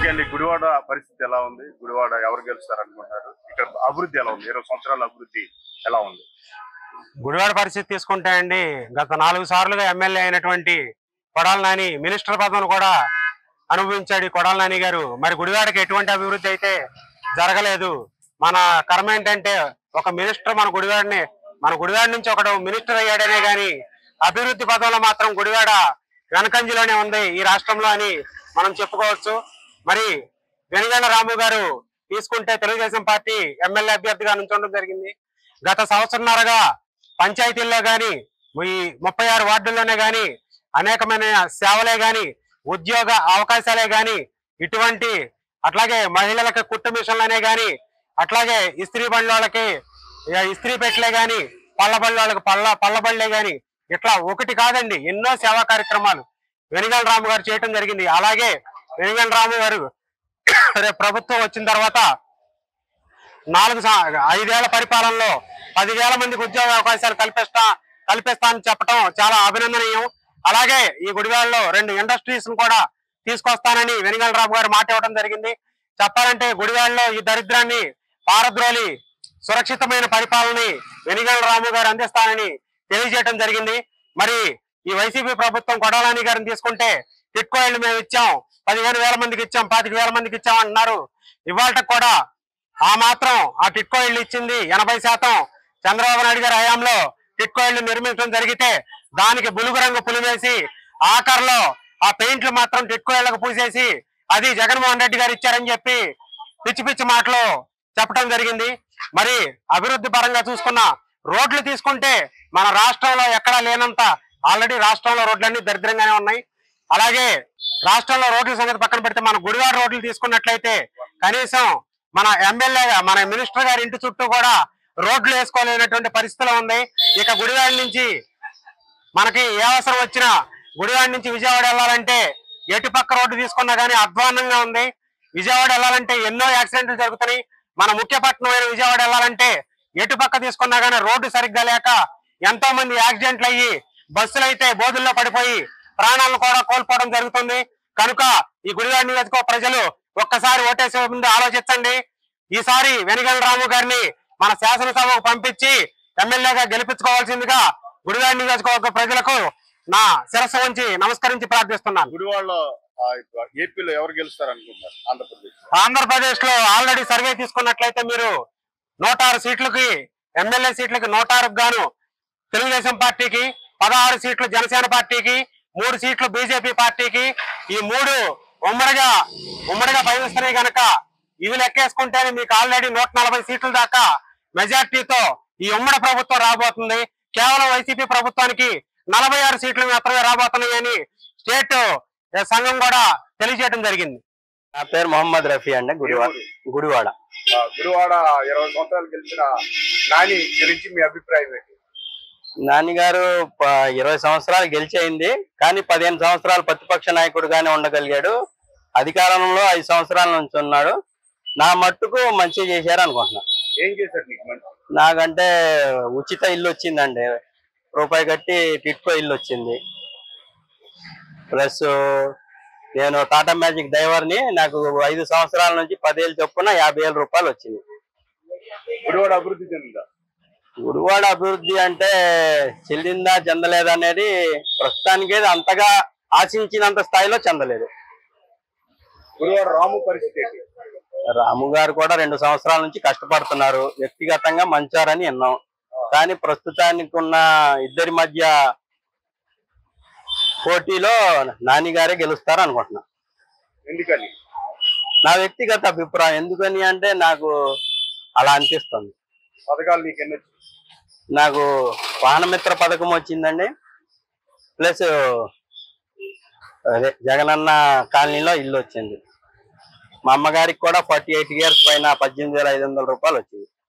ఎందుకండి గుడివాడ పరిస్థితి ఎలా ఉంది? గుడివాడ ఎవరు గెలుస్తారు అనుకుంటారు? ఇక్కడ అభివృద్ధి ఎలా ఉంది? 20 సంవత్సరాల అభివృద్ధి ఎలా ఉంది? గుడివాడ పరిస్థితి తీసుకుంటే అండి, గత 4 సార్లుగా ఎమ్మెల్యే అయినటువంటి కొడాల నాని మినిస్టర్ పదవిని కూడా అనుభవించాడు. కొడాల నాని గారు మరి గుడివాడకి ఎటువంటి అభివృద్ధి అయితే జరగలేదు. మన కర్మ ఏంటంటే ఒక మినిస్టర్ మన గుడివాడ నుంచి ఒకడు మినిస్టర్ అయ్యాడనే గాని అభివృద్ధి పదంలో మాత్రం గుడివాడ వెనకంజలోనే ఉంది ఈ రాష్ట్రంలో అని మనం చెప్పుకోవచ్చు. మరి వెనిగండ్ల రాము గారు తీసుకుంటే తెలుగుదేశం పార్టీ ఎమ్మెల్యే అభ్యర్థిగా నుంచోవడం జరిగింది. గత సంవత్సరంన్నరగా పంచాయతీల్లో గాని ఈ 36 వార్డుల్లోనే గాని అనేకమైన సేవలే గాని ఉద్యోగ అవకాశాలే గాని ఇటువంటి అట్లాగే మహిళలకు కుట్టు మిషన్లనే గాని అట్లాగే ఇస్త్రీ బండ్ల వాళ్ళకి ఇస్త్రీ పెట్టలే గాని పళ్ళ బండ్ల వాళ్ళకి పళ్ళ బళ్ళే గాని ఇట్లా ఒకటి కాదండి, ఎన్నో సేవా కార్యక్రమాలు వెనిగండ్ల రాము గారు చేయటం జరిగింది. అలాగే వెనిగండ్ల రాము గారు రేపు ప్రభుత్వం వచ్చిన తర్వాత 5 ఏళ్ల పరిపాలనలో 10,000 మందికి ఉద్యోగ అవకాశాలు కల్పిస్తానని చెప్పడం చాలా అభినందనీయం. అలాగే ఈ గుడివాడలో 2 ఇండస్ట్రీస్ కూడా తీసుకొస్తానని వెనిగండ్ల రాము గారు మాట ఇవ్వడం జరిగింది. చెప్పాలంటే గుడివాడలో ఈ దరిద్రాన్ని పారద్రోలి సురక్షితమైన పరిపాలనని వెనిగండ్ల రాము గారు అందిస్తానని తెలియజేయడం జరిగింది. మరి ఈ వైసీపీ ప్రభుత్వం కొడాల నాని గారిని తీసుకుంటే టిట్కో ఇళ్లు మేము ఇచ్చాం, 15,000 మందికి ఇచ్చాం, 25,000 మందికి ఇచ్చాం అంటున్నారు. ఇవాళకి కూడా ఆ మాత్రం ఆ టిట్కో ఇళ్లు ఇచ్చింది 80% చంద్రబాబు నాయుడు గారి హయాంలో టిట్కో ఇళ్లు నిర్మించడం జరిగితే దానికి బులుగు రంగు పులివేసి ఆఖర్లో ఆ పెయింట్లు మాత్రం టిట్కో ఇళ్లకు పూసేసి అది జగన్మోహన్ రెడ్డి గారు ఇచ్చారని చెప్పి పిచ్చి పిచ్చి మాటలు చెప్పడం జరిగింది. మరి అభివృద్ధి పరంగా చూసుకున్న రోడ్లు తీసుకుంటే మన రాష్ట్రంలో ఎక్కడా లేనంత ఆల్రెడీ రాష్ట్రంలో రోడ్లన్నీ దరిద్రంగానే ఉన్నాయి. అలాగే రాష్ట్రంలో రోడ్ల సంగతి పక్కన పెడితే మన గుడివాడ రోడ్లు తీసుకున్నట్లయితే కనీసం మన ఎమ్మెల్యే మన మినిస్టర్ గారి ఇంటి చుట్టూ కూడా రోడ్లు వేసుకోలేనటువంటి పరిస్థితిలో ఉంది. ఇక గుడివాడ నుంచి మనకి ఏ అవసరం వచ్చినా గుడివాడ నుంచి విజయవాడ వెళ్ళాలంటే ఎటు పక్క రోడ్డు తీసుకున్నా కానీ అధ్వానంగా ఉంది. విజయవాడ వెళ్ళాలంటే ఎన్నో యాక్సిడెంట్లు జరుగుతున్నాయి. మన ముఖ్య పట్టణం అయిన విజయవాడ వెళ్ళాలంటే ఎటు పక్క తీసుకున్నా కానీ రోడ్డు సరిగ్గా లేక ఎంతో మంది యాక్సిడెంట్లు అయ్యి బస్సులు అయితే బోధుల్లో పడిపోయి ప్రాణాలను కూడా కోల్పోవడం జరుగుతుంది. కనుక ఈ గుడివాడ నియోజకవర్గ ప్రజలు ఒక్కసారి ఓటేసే ముందు ఆలోచించండి. ఈసారి వెనిగండ్ల రాము గారిని మన శాసనసభకు పంపించి ఎమ్మెల్యేగా గెలిపించుకోవాల్సిందిగా గుడివాడ నియోజకవర్గ ప్రజలకు నా శిరస్సు వంచి నమస్కరించి ప్రార్థిస్తున్నాను. గుడివాడలో ఏపీలో ఎవరు గెలుస్తారు అనుకుంటున్నారు? ఆంధ్రప్రదేశ్ లో ఆల్రెడీ సర్వే తీసుకున్నట్లయితే మీరు 106 సీట్లకి ఎమ్మెల్యే సీట్లకి 106 గాను తెలుగుదేశం పార్టీకి, 16 సీట్లు జనసేన పార్టీకి, 3 సీట్లు బీజేపీ పార్టీకి, ఈ 3 ఉమ్మడిగా పయనిస్తున్నాయి కనుక ఇవి లెక్కేసుకుంటేనే మీకు ఆల్రెడీ 140 సీట్ల దాకా మెజార్టీతో ఈ ఉమ్మడి ప్రభుత్వం రాబోతుంది. కేవలం వైసీపీ ప్రభుత్వానికి 46 సీట్లు మాత్రమే రాబోతున్నాయని స్టేట్ సంఘం కూడా తెలియజేయడం జరిగింది. నా పేరు మొహమ్మద్ రఫీ అండి, గుడివాడ. గుడివాడ 20 సంవత్సరాలు గెలిచిన నాని గురించి మీ అభిప్రాయం ఏంటి? నాని గారు 20 సంవత్సరాలు గెలిచేయింది, కానీ 15 సంవత్సరాలు ప్రతిపక్ష నాయకుడుగానే ఉండగలిగాడు. అధికారంలో 5 సంవత్సరాల నుంచి ఉన్నాడు. నా మట్టుకు మంచిగా చేశారు అనుకుంటున్నా. ఏం చేశారు నీకు మంచి? నాకంటే ఉచిత ఇల్లు వచ్చిందండి, రూపాయి కట్టి టిట్కో ఇల్లు వచ్చింది. ప్లస్ నేను టాటా మ్యాజిక్ డ్రైవర్ని, నాకు 5 సంవత్సరాల నుంచి 10 ఏళ్ళు చొప్పున 50,000 రూపాయలు వచ్చింది. గుడివాడ అభివృద్ధి చెందిందా? గుడివాడ అభివృద్ధి అంటే చెందిందా చెందలేదా అనేది ప్రస్తుతానికి అంతగా ఆశించినంత స్థాయిలో చెందలేదు. గుడివాడ రాము పరిస్థితి ఏంటి? రాము గారు కూడా 2 సంవత్సరాల నుంచి కష్టపడుతున్నారు, వ్యక్తిగతంగా మంచారని విన్నాం. కానీ ప్రస్తుతానికి ఉన్న ఇద్దరి మధ్య పోటీలో నాని గారే గెలుస్తారు అనుకుంటున్నా. ఎందుకని? నా వ్యక్తిగత అభిప్రాయం. ఎందుకని అంటే నాకు అలా అనిపిస్తుంది. పథకాలు నీకు ఎన్ని? నాకు వాహనమిత్ర పథకం వచ్చిందండి, ప్లస్ అదే జగనన్న కాలనీలో ఇల్లు వచ్చింది. మా అమ్మగారికి కూడా 48 ఇయర్స్ పైన 18,500 రూపాయలు వచ్చింది.